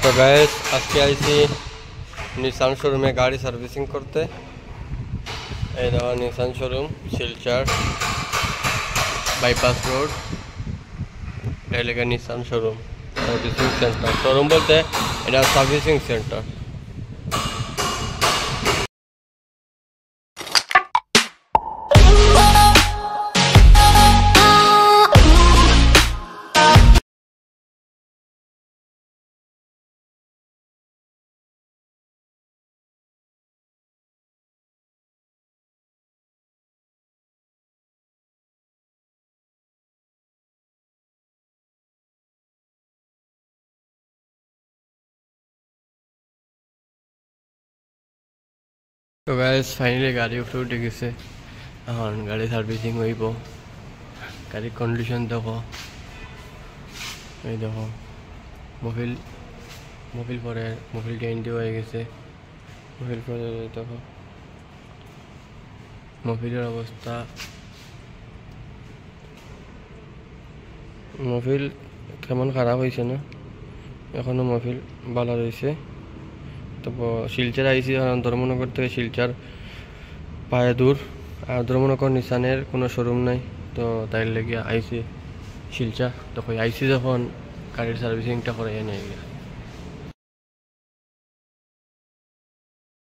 তো গাইস আজকে আইছি নিসান শোরুমে গাড়ি সার্ভিসিং করতে। এই দেখো Nissan showroom Silchar bypass road, এলাকা Nissan showroom servicing centre. Showroom বলতে এটা সার্ভিসিং সেন্টার। তো গাইস ফাইনালি গাড়ি উঠে গেছে, এখন গাড়ি সার্ভিসিং হইব। গাড়ির কন্ডিশন দেখো, এই দেখো মোবিল পরে মোবিল গ্যারেন্টি হয়ে গেছে। মোবিল পরে দেখো মোবিলের অবস্থা, মোবিল কেমন খারাপ হয়েছে না, এখনো মোবিল ভালো রয়েছে। তো শিলচর আইসি ধর্মনগর থেকে শিলচর পায়ে দূর, আর ধর্মনগর নিসানের কোনো শোরুম নাই, তো তাই লেগে আইসি শিলচর। তখন আইসি যখন গাড়ির সার্ভিসিংটা করে এনে